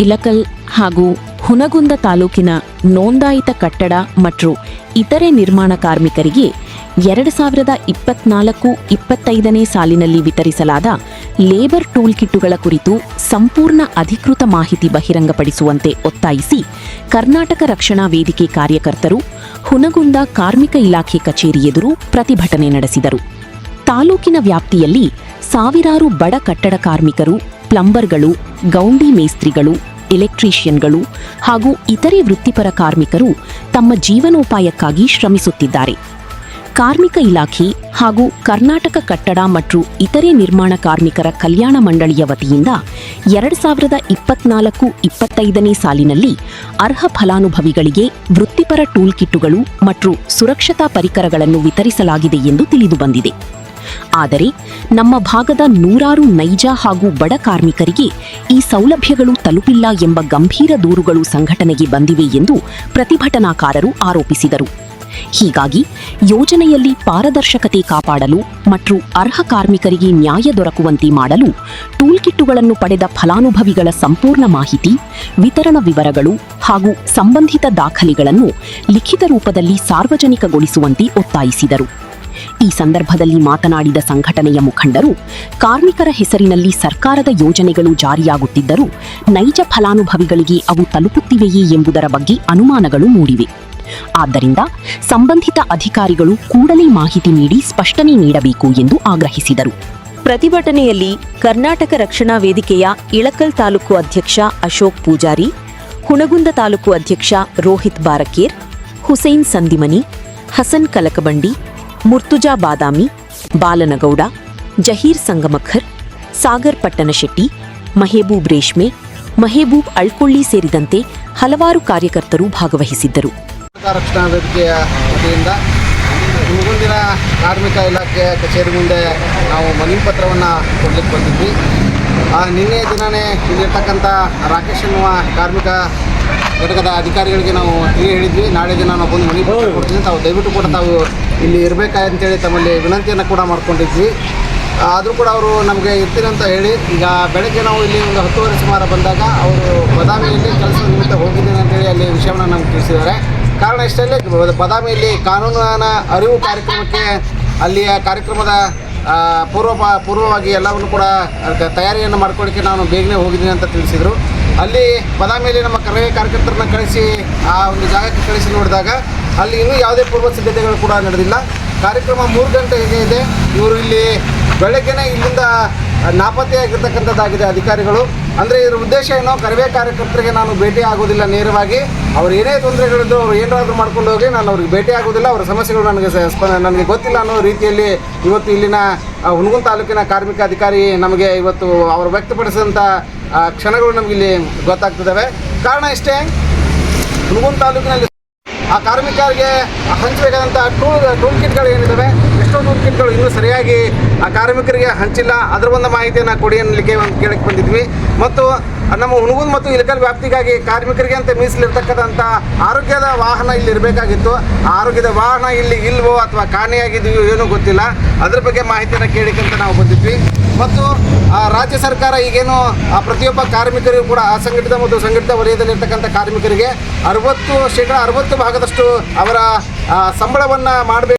ಇಳಕಲ್ ಹಾಗೂ ಹುನಗುಂದ ತಾಲೂಕಿನ ನೋಂದಾಯಿತ ಕಟ್ಟಡ ಮತ್ತು ಇತರೆ ನಿರ್ಮಾಣ ಕಾರ್ಮಿಕರಿಗೆ 2024-25ನೇ ಸಾಲಿನಲ್ಲಿ ವಿತರಿಸಲಾದ ಲೇಬರ್ ಟೂಲ್ ಕಿಟ್ಟುಗಳ ಕುರಿತು ಸಂಪೂರ್ಣ ಅಧಿಕೃತ ಮಾಹಿತಿ ಬಹಿರಂಗಪಡಿಸುವಂತೆ ಒತ್ತಾಯಿಸಿ ಕರ್ನಾಟಕ ರಕ್ಷಣಾ ವೇದಿಕೆ ಕಾರ್ಯಕರ್ತರು ಹುನಗುಂದ ಕಾರ್ಮಿಕ ಇಲಾಖೆ ಕಚೇರಿ ಎದುರು ಪ್ರತಿಭಟನೆ ನಡೆಸಿದರು. ತಾಲೂಕಿನ ವ್ಯಾಪ್ತಿಯಲ್ಲಿ ಸಾವಿರಾರು ಬಡ ಕಟ್ಟಡ ಕಾರ್ಮಿಕರು, ಪ್ಲಂಬರ್ಗಳು, ಗೌಂಡಿ ಮೇಸ್ತ್ರಿಗಳು, ಎಲೆಕ್ಟ್ರಿಷಿಯನ್ಗಳು ಹಾಗೂ ಇತರೆ ವೃತ್ತಿಪರ ಕಾರ್ಮಿಕರು ತಮ್ಮ ಜೀವನೋಪಾಯಕ್ಕಾಗಿ ಶ್ರಮಿಸುತ್ತಿದ್ದಾರೆ. ಕಾರ್ಮಿಕ ಇಲಾಖೆ ಹಾಗೂ ಕರ್ನಾಟಕ ಕಟ್ಟಡ ಮತ್ತು ಇತರೆ ನಿರ್ಮಾಣ ಕಾರ್ಮಿಕರ ಕಲ್ಯಾಣ ಮಂಡಳಿಯ ವತಿಯಿಂದ 2024-25ನೇ ಸಾಲಿನಲ್ಲಿ ಅರ್ಹ ಫಲಾನುಭವಿಗಳಿಗೆ ವೃತ್ತಿಪರ ಟೂಲ್ ಕಿಟ್ಟುಗಳು ಮತ್ತು ಸುರಕ್ಷತಾ ಪರಿಕರಗಳನ್ನು ವಿತರಿಸಲಾಗಿದೆ ಎಂದು ತಿಳಿದುಬಂದಿದೆ. ಆದರೆ ನಮ್ಮ ಭಾಗದ ನೂರಾರು ನೈಜ ಹಾಗೂ ಬಡ ಕಾರ್ಮಿಕರಿಗೆ ಈ ಸೌಲಭ್ಯಗಳು ತಲುಪಿಲ್ಲ ಎಂಬ ಗಂಭೀರ ದೂರುಗಳು ಸಂಘಟನೆಗೆ ಬಂದಿವೆ ಎಂದು ಪ್ರತಿಭಟನಾಕಾರರು ಆರೋಪಿಸಿದರು. ಹೀಗಾಗಿ ಯೋಜನೆಯಲ್ಲಿ ಪಾರದರ್ಶಕತೆ ಕಾಪಾಡಲು ಮತ್ತು ಅರ್ಹ ಕಾರ್ಮಿಕರಿಗೆ ನ್ಯಾಯ ದೊರಕುವಂತೆ ಮಾಡಲು ಟೂಲ್ ಕಿಟ್ಟುಗಳನ್ನು ಪಡೆದ ಫಲಾನುಭವಿಗಳ ಸಂಪೂರ್ಣ ಮಾಹಿತಿ, ವಿತರಣಾ ವಿವರಗಳು ಹಾಗೂ ಸಂಬಂಧಿತ ದಾಖಲೆಗಳನ್ನು ಲಿಖಿತ ರೂಪದಲ್ಲಿ ಸಾರ್ವಜನಿಕಗೊಳಿಸುವಂತೆ ಒತ್ತಾಯಿಸಿದರು. ಈ ಸಂದರ್ಭದಲ್ಲಿ ಮಾತನಾಡಿದ ಸಂಘಟನೆಯ ಮುಖಂಡರು, ಕಾರ್ಮಿಕರ ಹೆಸರಿನಲ್ಲಿ ಸರ್ಕಾರದ ಯೋಜನೆಗಳು ಜಾರಿಯಾಗುತ್ತಿದ್ದರೂ ನೈಜ ಫಲಾನುಭವಿಗಳಿಗೆ ಅವು ತಲುಪುತ್ತಿವೆಯೇ ಎಂಬುದರ ಬಗ್ಗೆ ಅನುಮಾನಗಳು ಮೂಡಿವೆ. ಆದ್ದರಿಂದ ಸಂಬಂಧಿತ ಅಧಿಕಾರಿಗಳು ಕೂಡಲೇ ಮಾಹಿತಿ ನೀಡಿ ಸ್ಪಷ್ಟನೆ ನೀಡಬೇಕು ಎಂದು ಆಗ್ರಹಿಸಿದರು. ಪ್ರತಿಭಟನೆಯಲ್ಲಿ ಕರ್ನಾಟಕ ರಕ್ಷಣಾ ವೇದಿಕೆಯ ಇಳಕಲ್ ತಾಲೂಕು ಅಧ್ಯಕ್ಷ ಅಶೋಕ್ ಪೂಜಾರಿ, ಹುನಗುಂದ ತಾಲೂಕು ಅಧ್ಯಕ್ಷ ರೋಹಿತ್ ಬಾರಕೇರ್, ಹುಸೇನ್ ಸಂದಿಮನಿ, ಹಸನ್ ಕಲಕಬಂಡಿ, ಮುರ್ತುಜಾ ಬಾದಾಮಿ, ಬಾಲನಗೌಡ, ಜಹೀರ್ ಸಂಗಮಖರ್, ಸಾಗರ್ ಪಟ್ಟಣಶೆಟ್ಟಿ, ಮಹೇಬೂಬ್ ರೇಷ್ಮೆ, ಮಹೇಬೂಬ್ ಅಳ್ಕೊಳ್ಳಿ ಸೇರಿದಂತೆ ಹಲವಾರು ಕಾರ್ಯಕರ್ತರು ಭಾಗವಹಿಸಿದ್ದರು. ರಕ್ಷಣಾ ವೇದಿಕೆಯ ವತಿಯಿಂದ ಹುನಗುಂದಿನ ಕಾರ್ಮಿಕ ಇಲಾಖೆ ಕಚೇರಿ ಮುಂದೆ ನಾವು ಮನವಿ ಪತ್ರವನ್ನು ಕೊಡಲಿಕ್ಕೆ ಬಂದಿದ್ವಿ. ನಿನ್ನೆ ದಿನವೇ ಇಲ್ಲಿರ್ತಕ್ಕಂಥ ರಾಕೇಶ್ ಎನ್ನುವ ಕಾರ್ಮಿಕ ಘಟಕದ ಅಧಿಕಾರಿಗಳಿಗೆ ನಾವು ಹೇಳಿದ್ವಿ, ನಾಳೆ ದಿನ ನಾವು ಬಂದು ಮನವಿ ಪತ್ರ ಕೊಡ್ತೀವಿ, ತಾವು ದಯವಿಟ್ಟು ಕೂಡ ತಾವು ಇಲ್ಲಿ ಇರಬೇಕಂತೇಳಿ ತಮ್ಮಲ್ಲಿ ವಿನಂತಿಯನ್ನು ಕೂಡ ಮಾಡ್ಕೊಂಡಿದ್ವಿ. ಆದರೂ ಕೂಡ ಅವರು ನಮಗೆ ಇರ್ತೀನಿ ಅಂತ ಹೇಳಿ, ಈಗ ಬೆಳಗ್ಗೆ ನಾವು ಇಲ್ಲಿ ಒಂದು 10:30 ಸುಮಾರು ಬಂದಾಗ ಅವರು ಬದಾಮಿಯಲ್ಲಿ ಕೆಲಸ ನಿಮಿತ್ತ ಹೋಗಿದ್ದೀನಿ ಅಂತೇಳಿ ಅಲ್ಲಿ ವಿಷಯವನ್ನು ನಮ್ಗೆ ತಿಳಿಸಿದ್ದಾರೆ. ಕಾರಣ ಇಷ್ಟಲ್ಲೇ ಬದಾಮಿಯಲ್ಲಿ ಕಾನೂನಿನ ಅರಿವು ಕಾರ್ಯಕ್ರಮಕ್ಕೆ ಅಲ್ಲಿಯ ಕಾರ್ಯಕ್ರಮದ ಪೂರ್ವವಾಗಿ ಎಲ್ಲವನ್ನು ಕೂಡ ತಯಾರಿಯನ್ನು ಮಾಡ್ಕೊಳ್ಳಿಕ್ಕೆ ನಾನು ಬೇಗನೆ ಹೋಗಿದ್ದೀನಿ ಅಂತ ತಿಳಿಸಿದರು. ಅಲ್ಲಿ ಬದಾಮಿಯಲ್ಲಿ ನಮ್ಮ ಕಾರ್ಯಕರ್ತರನ್ನ ಕಳಿಸಿ ಆ ಒಂದು ಜಾಗಕ್ಕೆ ಕಳಿಸಿ ನೋಡಿದಾಗ ಅಲ್ಲಿ ಇನ್ನೂ ಯಾವುದೇ ಪೂರ್ವ ಸಿದ್ಧತೆಗಳು ಕೂಡ ನಡೆದಿಲ್ಲ. ಕಾರ್ಯಕ್ರಮ 3 ಗಂಟೆಗೆ ಇದೆ. ಇವರು ಇಲ್ಲಿ ಬೆಳಗ್ಗೆನೇ ಇಲ್ಲಿಂದ ನಾಪತ್ತೆಯಾಗಿರ್ತಕ್ಕಂಥದ್ದಾಗಿದೆ ಅಧಿಕಾರಿಗಳು. ಅಂದರೆ ಇದರ ಉದ್ದೇಶ ಏನೋ, ಕರವೇ ಕಾರ್ಯಕರ್ತರಿಗೆ ನಾನು ಭೇಟಿ ಆಗೋದಿಲ್ಲ ನೇರವಾಗಿ, ಅವ್ರು ಏನೇ ತೊಂದರೆಗಳಿದ್ದು ಅವ್ರು ಏನಾದರೂ ಮಾಡ್ಕೊಂಡು ಹೋಗಿ ನಾನು ಅವ್ರಿಗೆ ಭೇಟಿ ಆಗೋದಿಲ್ಲ, ಅವರ ಸಮಸ್ಯೆಗಳು ನನಗೆ ಗೊತ್ತಿಲ್ಲ ಅನ್ನೋ ರೀತಿಯಲ್ಲಿ ಇವತ್ತು ಇಲ್ಲಿನ ಹುನಗುಂದ ತಾಲೂಕಿನ ಕಾರ್ಮಿಕ ಅಧಿಕಾರಿ ನಮಗೆ ಇವತ್ತು ಅವರು ವ್ಯಕ್ತಪಡಿಸಿದಂಥ ಕ್ಷಣಗಳು ನಮಗಿಲ್ಲಿ ಗೊತ್ತಾಗ್ತಿದ್ದಾವೆ. ಕಾರಣ ಇಷ್ಟೇ, ಹುನಗುಂದ ತಾಲೂಕಿನಲ್ಲಿ ಆ ಕಾರ್ಮಿಕರಿಗೆ ಹಂಚಬೇಕಾದಂಥ ಟೂಲ್ ಕಿಟ್ಗಳು ಏನಿದ್ದಾವೆ, ಎಷ್ಟೋ ಟೂಲ್ ಕಿಟ್ಗಳು ಇನ್ನೂ ಸರಿಯಾಗಿ ಆ ಕಾರ್ಮಿಕರಿಗೆ ಹಂಚಿಲ್ಲ. ಅದರ ಒಂದು ಮಾಹಿತಿಯನ್ನು ಕೊಡಿ ಅನ್ನಲಿಕ್ಕೆ ಒಂದು ಕೇಳಕ್ಕೆ ಬಂದಿದ್ವಿ. ಮತ್ತು ನಮ್ಮ ಹುನಗುಂದ ಮತ್ತು ಇಳಕಲ್ ವ್ಯಾಪ್ತಿಗಾಗಿ ಕಾರ್ಮಿಕರಿಗೆ ಅಂತ ಮೀಸಲಿರ್ತಕ್ಕಂಥ ಆರೋಗ್ಯದ ವಾಹನ ಇಲ್ಲಿ ಇರಬೇಕಾಗಿತ್ತು. ಆರೋಗ್ಯದ ವಾಹನ ಇಲ್ಲಿ ಇಲ್ವೋ ಅಥವಾ ಕಾಣೆಯಾಗಿದೆಯೋ ಏನೂ ಗೊತ್ತಿಲ್ಲ. ಅದರ ಬಗ್ಗೆ ಮಾಹಿತಿಯನ್ನು ಕೇಳಲಿಕ್ಕಂತ ನಾವು ಬಂದಿದ್ವಿ. ಮತ್ತು ರಾಜ್ಯ ಸರ್ಕಾರ ಈಗೇನು ಪ್ರತಿಯೊಬ್ಬ ಕಾರ್ಮಿಕರಿಗೂ ಕೂಡ ಅಸಂಘಟಿತ ಮತ್ತು ಸಂಘಟಿತ ವಲಯದಲ್ಲಿರ್ತಕ್ಕಂಥ ಕಾರ್ಮಿಕರಿಗೆ 60% ಅವರ ಸಂಬಳವನ್ನು ಮಾಡಬೇಕು.